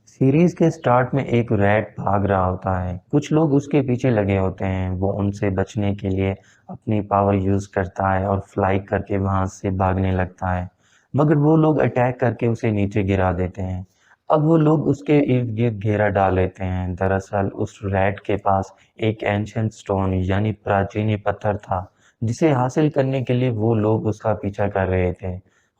Series के start में एक रैट भाग रहा होता है। कुछ लोग उसके पीछे लगे होते हैं। वो उनसे बचने के लिए अपनी पावर यूज करता है और फ्लाई करके वहां से भागने लगता है, मगर वो लोग अटैक करके उसे नीचे गिरा देते हैं। अब वो लोग उसके इर्द गिर्द घेरा डाल लेते हैं। दरअसल उस रैट के पास एक एंशियंट स्टोन यानी प्राचीन पत्थर था, जिसे हासिल करने के लिए वो लोग उसका पीछा कर रहे थे।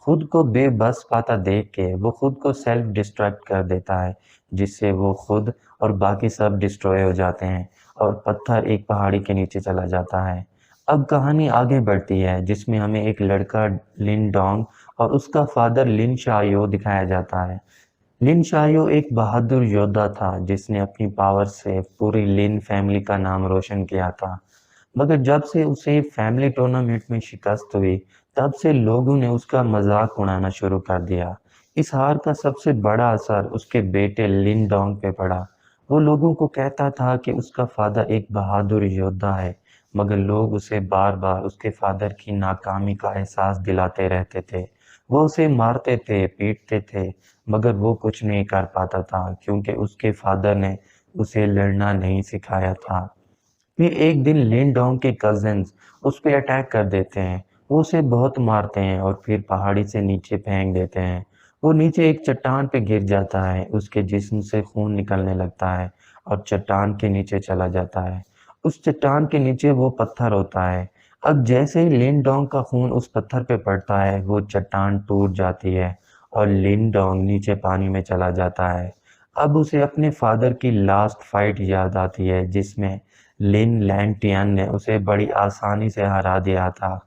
खुद को बेबस पाता देख के वो खुद को सेल्फ डिस्ट्रक्ट कर देता है, जिससे वो खुद और बाकी सब डिस्ट्रॉय हो जाते हैं और पत्थर एक पहाड़ी के नीचे चला जाता है। अब कहानी आगे बढ़ती है, जिसमें हमें एक लड़का लिन डोंग और उसका फादर लिन शाओ दिखाया जाता है। लिन शाओ एक बहादुर योद्धा था, जिसने अपनी पावर से पूरी लिन फैमिली का नाम रोशन किया था। मगर जब से उसे फैमिली टूर्नामेंट में शिकस्त हुई, तब से लोगों ने उसका मजाक उड़ाना शुरू कर दिया। इस हार का सबसे बड़ा असर उसके बेटे लिन डोंग पे पड़ा। वो लोगों को कहता था कि उसका फादर एक बहादुर योद्धा है, मगर लोग उसे बार बार उसके फादर की नाकामी का एहसास दिलाते रहते थे। वो उसे मारते थे, पीटते थे, मगर वो कुछ नहीं कर पाता था, क्योंकि उसके फादर ने उसे लड़ना नहीं सिखाया था। फिर एक दिन लिन डोंग के कजिन्स उस पे अटैक कर देते हैं। वो उसे बहुत मारते हैं और फिर पहाड़ी से नीचे फेंक देते हैं। वो नीचे एक चट्टान पे गिर जाता है। उसके जिस्म से खून निकलने लगता है और चट्टान के नीचे चला जाता है। उस चट्टान के नीचे वो पत्थर होता है। अब जैसे ही लिन डोंग का खून उस पत्थर पे पड़ता है, वो चट्टान टूट जाती है और लिन डोंग नीचे पानी में चला जाता है। अब उसे अपने फादर की लास्ट फाइट याद आती है, जिसमें लिन लैंगटियन ने उसे बड़ी आसानी से हरा दिया था।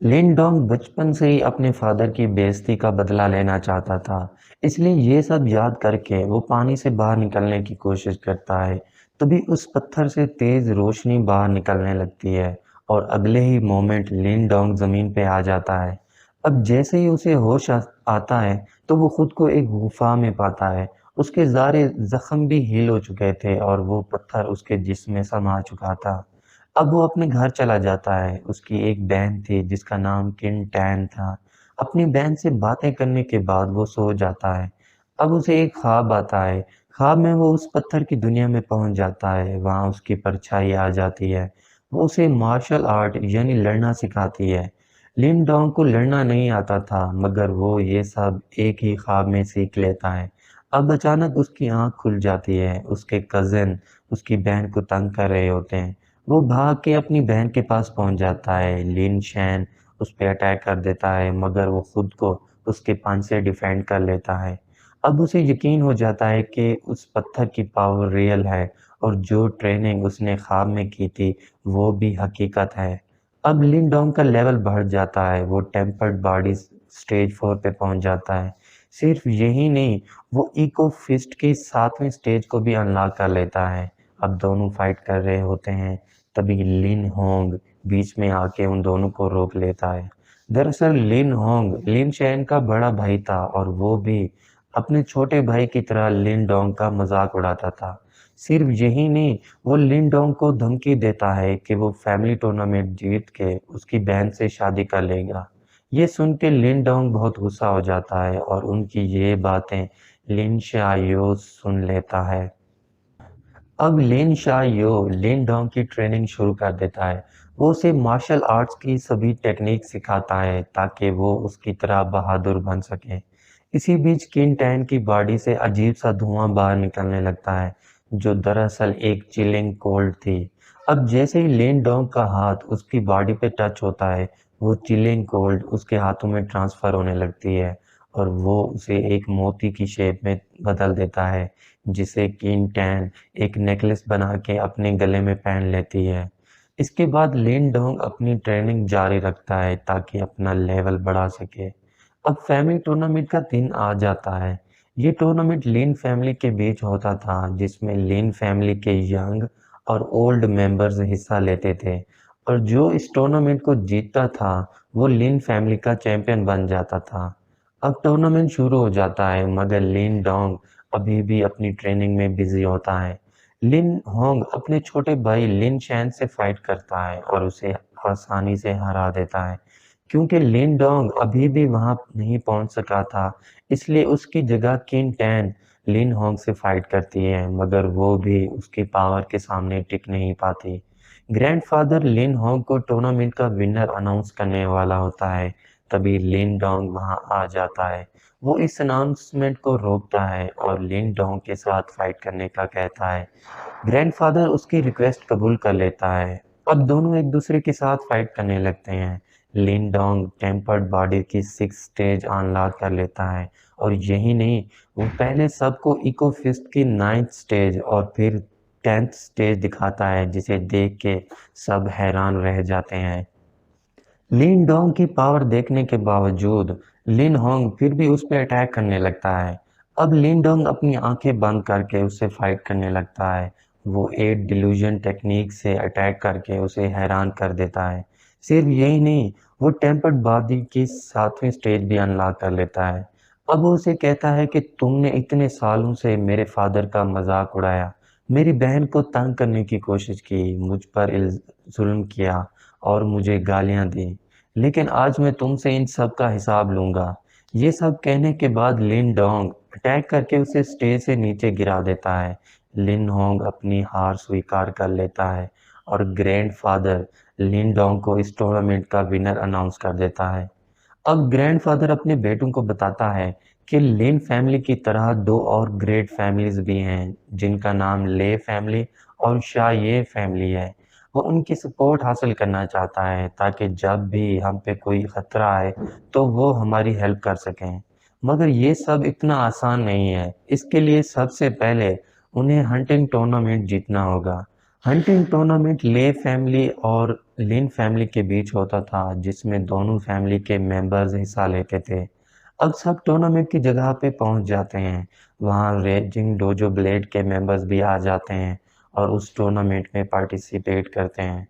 लिन डोंग बचपन से ही अपने फादर की बेइज्जती का बदला लेना चाहता था, इसलिए ये सब याद करके वो पानी से बाहर निकलने की कोशिश करता है। तभी उस पत्थर से तेज रोशनी बाहर निकलने लगती है और अगले ही मोमेंट लिन डोंग जमीन पे आ जाता है। अब जैसे ही उसे होश आता है, तो वो खुद को एक गुफा में पाता है। उसके सारे जख्म भी हील हो चुके थे और वो पत्थर उसके जिस्म में समा चुका था। अब वो अपने घर चला जाता है। उसकी एक बहन थी जिसका नाम किन टैन था। अपनी बहन से बातें करने के बाद वो सो जाता है। अब उसे एक ख्वाब आता है। ख्वाब में वो उस पत्थर की दुनिया में पहुंच जाता है। वहां उसकी परछाई आ जाती है। वो उसे मार्शल आर्ट यानी लड़ना सिखाती है। लिन डोंग को लड़ना नहीं आता था, मगर वो ये सब एक ही ख्वाब में सीख लेता है। अब अचानक उसकी आंख खुल जाती है। उसके कजिन उसकी बहन को तंग कर रहे होते हैं। वो भाग के अपनी बहन के पास पहुंच जाता है। लिन शैन उस पे अटैक कर देता है, मगर वो खुद को उसके पंच से डिफेंड कर लेता है। अब उसे यकीन हो जाता है कि उस पत्थर की पावर रियल है और जो ट्रेनिंग उसने ख्वाब में की थी, वो भी हकीकत है। अब लिन डोंग का लेवल बढ़ जाता है। वो टेम्पर्ड बॉडी स्टेज 4 पे पहुंच जाता है। सिर्फ यही नहीं, वो इको फिस्ट के 7वें स्टेज को भी अनलॉक कर लेता है। अब दोनों फाइट कर रहे होते हैं, तभी लिन होंग बीच में आके उन दोनों को रोक लेता है। दरअसल लिन होंग लिन चैन का बड़ा भाई था और वो भी अपने छोटे भाई की तरह लिन डोंग का मजाक उड़ाता था। सिर्फ यही नहीं, वो लिन डोंग को धमकी देता है कि वो फैमिली टूर्नामेंट जीत के उसकी बहन से शादी कर लेगा। ये सुन के लिन डोंग बहुत गुस्सा हो जाता है और उनकी ये बातें लिन शाओ सुन लेता है। अब लिन शाओ लिन डोंग की ट्रेनिंग शुरू कर देता है। वो उसे मार्शल आर्ट्स की सभी टेक्निक सिखाता है ताकि वो उसकी तरह बहादुर बन सके। इसी बीच किन टैन की बॉडी से अजीब सा धुआं बाहर निकलने लगता है, जो दरअसल एक चिलिंग कोल्ड थी। अब जैसे ही लिन डोंग का हाथ उसकी बॉडी पे टच होता है, वो चिलिंग कोल्ड उसके हाथों में ट्रांसफर होने लगती है और वो उसे एक मोती की शेप में बदल देता है, जिसे किन टैन एक नेकलेस बना के अपने गले में पहन लेती है। इसके बाद लिन डोंग अपनी ट्रेनिंग जारी रखता है ताकि अपना लेवल बढ़ा सके। अब फैमिली टूर्नामेंट का दिन आ जाता है। ये टूर्नामेंट लिन फैमिली के बीच होता था, जिसमें लिन फैमिली के यंग और ओल्ड मेंबर्स हिस्सा लेते थे और जो इस टूर्नामेंट को जीतता था, वो लिन फैमिली का चैंपियन बन जाता था। अब टूर्नामेंट शुरू हो जाता है, मगर लिन डोंग अभी भी अपनी ट्रेनिंग में बिजी होता है। लिन होंग अपने छोटे भाई लिन चैन से फाइट करता है और उसे आसानी से हरा देता है। क्योंकि लिन डोंग अभी भी वहां नहीं पहुंच सका था, इसलिए उसकी जगह किन टैन लिन होंग से फाइट करती है, मगर वो भी उसकी पावर के सामने टिक नहीं पाती। ग्रैंडफादर लिन होंग को टूर्नामेंट का विनर अनाउंस करने वाला होता है, तभी लिन डोंग वहां आ जाता है। वो इस अनाउंसमेंट को रोकता है और लिन डोंग के साथ फाइट करने का कहता है। ग्रैंडफादर उसकी रिक्वेस्ट कबूल कर लेता है। अब दोनों एक दूसरे के साथ फाइट करने लगते हैं। लिन डोंग टेम्पर्ड बॉडी की 6 स्टेज अनलॉक कर लेता है, और यही नहीं, वो पहले सबको इको फिस्ट की 9th स्टेज और फिर 10th स्टेज दिखाता है, जिसे देख के सब हैरान रह जाते हैं। लिन डोंग की पावर देखने के बावजूद लिन होंग फिर भी उस पर अटैक करने लगता है। अब लिन डोंग अपनी आंखें बंद करके उससे फाइट करने लगता है। वो एट डिल्यूजन टेक्निक से अटैक करके उसे हैरान कर देता है। सिर्फ यही नहीं, वो टेम्पर्ड बॉडी की 7वीं स्टेज भी अनलॉक कर लेता है। अब वो उसे कहता है कि तुमने इतने सालों से मेरे फादर का मजाक उड़ाया, मेरी बहन को तंग करने की कोशिश की, मुझ पर जुल्म किया और मुझे गालियां दी, लेकिन आज मैं तुमसे इन सब का हिसाब लूंगा। ये सब कहने के बाद लिन डोंग अटैक करके उसे स्टेज से नीचे गिरा देता है। लिन होंग अपनी हार स्वीकार कर लेता है और ग्रैंडफादर लिन डोंग को इस टूर्नामेंट का विनर अनाउंस कर देता है। अब ग्रैंडफादर अपने बेटों को बताता है कि लिन फैमिली की तरह दो और ग्रेट फैमिलीज भी हैं, जिनका नाम ले फैमिली और शाये फैमिली है। वो उनकी सपोर्ट हासिल करना चाहता है ताकि जब भी हम पे कोई खतरा आए तो वो हमारी हेल्प कर सकें। मगर ये सब इतना आसान नहीं है। इसके लिए सबसे पहले उन्हें हंटिंग टूर्नामेंट जीतना होगा। हंटिंग टूर्नामेंट ले फैमिली और लिन फैमिली के बीच होता था, जिसमें दोनों फैमिली के मेंबर्स हिस्सा लेते थे। अब सब टूर्नामेंट की जगह पे पहुंच जाते हैं। वहां रेजिंग डोजो ब्लेड के मेंबर्स भी आ जाते हैं और उस टूर्नामेंट में पार्टिसिपेट करते हैं।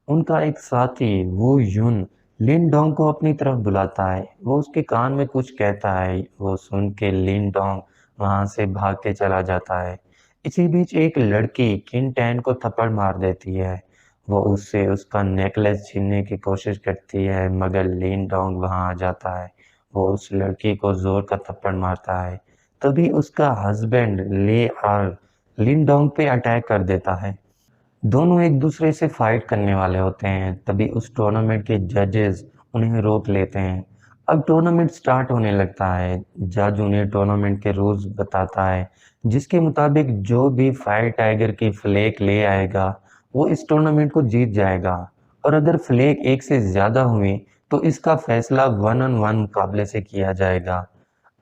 उनका एक साथी वो युन लिन डोंग को अपनी तरफ बुलाता है। वो उसके कान में कुछ कहता है। वो सुन के लिन डोंग वहां से भाग के चला जाता है। इसी बीच एक लड़की किन टैन को थप्पड़ मार देती है। वो उससे उसका नेकलेस छीनने की कोशिश करती है, मगर लिन डोंग वहां आ जाता है। वो उस लड़की को जोर का थप्पड़ मारता है। तभी उसका हस्बैंड ले आर लिन डोंग पे अटैक कर देता है। दोनों एक दूसरे से फाइट करने वाले होते हैं। तभी उस टूर्नामेंट के जजेस उन्हें रोक लेते हैं। अब टूर्नामेंट स्टार्ट होने लगता है। जज उन्हें टूर्नामेंट के रूल्स बताता है, जिसके मुताबिक जो भी फायर टाइगर की फ्लैग ले आएगा वो इस टूर्नामेंट को जीत जाएगा, और अगर फ्लैग एक से ज्यादा हुई तो इसका फैसला 1-on-1 मुकाबले से किया जाएगा।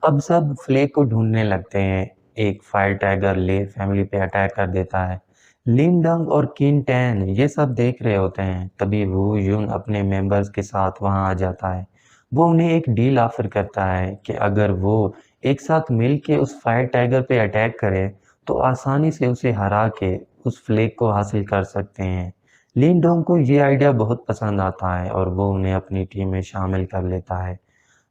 अब सब फ्लैग को ढूंढने लगते हैं। एक फायर टाइगर ले फैमिली पे अटैक कर देता है। लिन डंग और किन टैन ये सब देख रहे होते हैं। तभी वू यून अपने मेंबर्स के साथ वहां आ जाता है। वो उन्हें एक डील ऑफर करता है कि अगर वो एक साथ मिल के उस फायर टाइगर पे अटैक करें तो आसानी से उसे हरा के उस फ्लैग को हासिल कर सकते हैं। लिन डोंग को ये आइडिया बहुत पसंद आता है और वो उन्हें अपनी टीम में शामिल कर लेता है।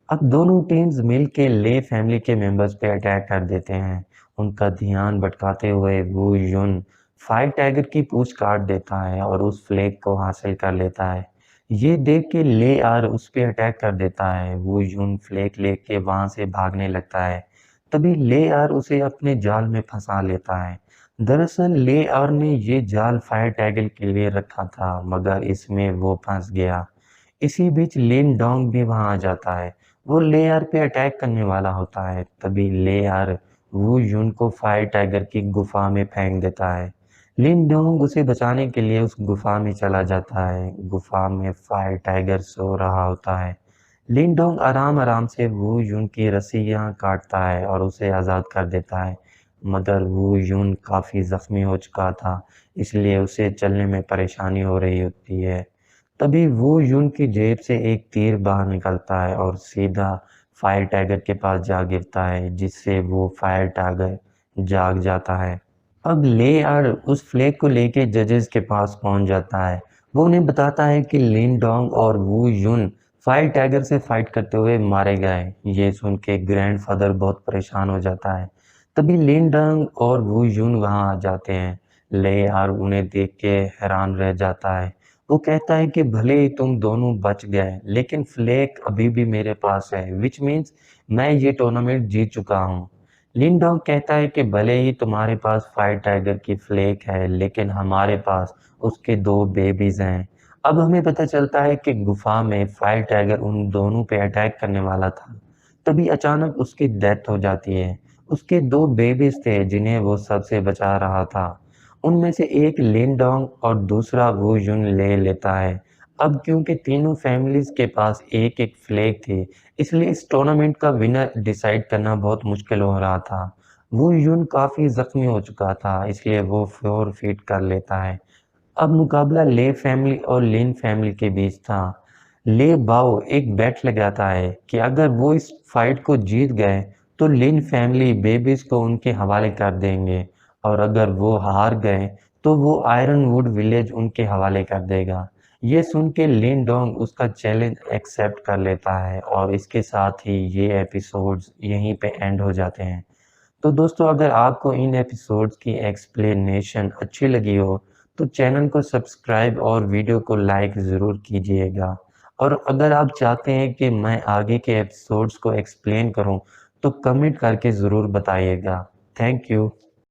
अब दोनों टीम्स मिल के ले फैमिली के मेंबर्स पे अटैक कर देते हैं। उनका ध्यान भटकाते हुए वू युन फायर टाइगर की पूंछ काट देता है और उस फ्लैग को हासिल कर लेता है। ये देख के ले आर उस पे अटैक कर देता है। वू युन फ्लैग लेके वहां से भागने लगता है। तभी ले आर उसे अपने जाल में फंसा लेता है। दरअसल ले आर ने ये जाल फायर टाइगर के लिए रखा था, मगर इसमें वो फंस गया। इसी बीच लिन डोंग भी वहां आ जाता है। वो लेयर पे अटैक करने वाला होता है। तभी लेयर वू युन को फायर टाइगर की गुफा में फेंक देता है। लिन डोंग उसे बचाने के लिए उस गुफा में चला जाता है। गुफा में फायर टाइगर सो रहा होता है। लिन डोंग आराम आराम से वू युन की रस्सियां काटता है और उसे आजाद कर देता है, मगर वू युन काफी जख्मी हो चुका था, इसलिए उसे चलने में परेशानी हो रही होती है। तभी वो यून की जेब से एक तीर बाहर निकलता है और सीधा फायर टाइगर के पास जा गिरता है, जिससे वो फायर टाइगर जाग जाता है। अब ले आर उस फ्लैग को लेके जजेस के पास पहुंच जाता है। वो उन्हें बताता है कि लिन डोंग और वू युन फायर टाइगर से फाइट करते हुए मारे गए। ये सुन के ग्रैंडफादर बहुत परेशान हो जाता है। तभी लिन डोंग और वू युन वहां आ जाते हैं। ले आर उन्हें देख के हैरान रह जाता है। वो कहता है कि भले ही तुम दोनों बच गए, लेकिन फ्लैग अभी भी मेरे पास है, विच मीन्स मैं ये टूर्नामेंट जीत चुका हूँ। लिनडोंग कहता है कि भले ही तुम्हारे पास फायर टाइगर की फ्लेक है, लेकिन हमारे पास उसके 2 बेबीज़ हैं। अब हमें पता चलता है कि गुफा में फायर टाइगर उन दोनों पे अटैक करने वाला था। तभी अचानक उसकी डेथ हो जाती है। उसके 2 बेबीज़ थे जिन्हें वो सबसे बचा रहा था। उनमें से एक लिनडोंग और दूसरा वू युन ले लेता है। अब क्योंकि तीनों फैमिलीज़ के पास एक-एक फ्लैग थी, इसलिए इस टूर्नामेंट का विनर डिसाइड करना बहुत मुश्किल हो रहा था। वू युन काफ़ी ज़ख्मी हो चुका था, इसलिए वो फ़ॉरफिट कर लेता है। अब मुकाबला ले फैमिली और लिन फैमिली के बीच था। ले बाओ एक बेट लगाता है कि अगर वो इस फाइट को जीत गए, तो लिन फैमिली बेबीज़ को उनके हवाले कर देंगे और अगर वो हार गए, तो वो आयरनवुड विलेज उनके हवाले कर देगा। ये सुन के लिन डोंग उसका चैलेंज एक्सेप्ट कर लेता है और इसके साथ ही ये एपिसोड्स यहीं पे एंड हो जाते हैं। तो दोस्तों अगर आपको इन एपिसोड्स की एक्सप्लेनेशन अच्छी लगी हो तो चैनल को सब्सक्राइब और वीडियो को लाइक ज़रूर कीजिएगा। और अगर आप चाहते हैं कि मैं आगे के एपिसोड्स को एक्सप्लेन करूं तो कमेंट करके ज़रूर बताइएगा। Thank you.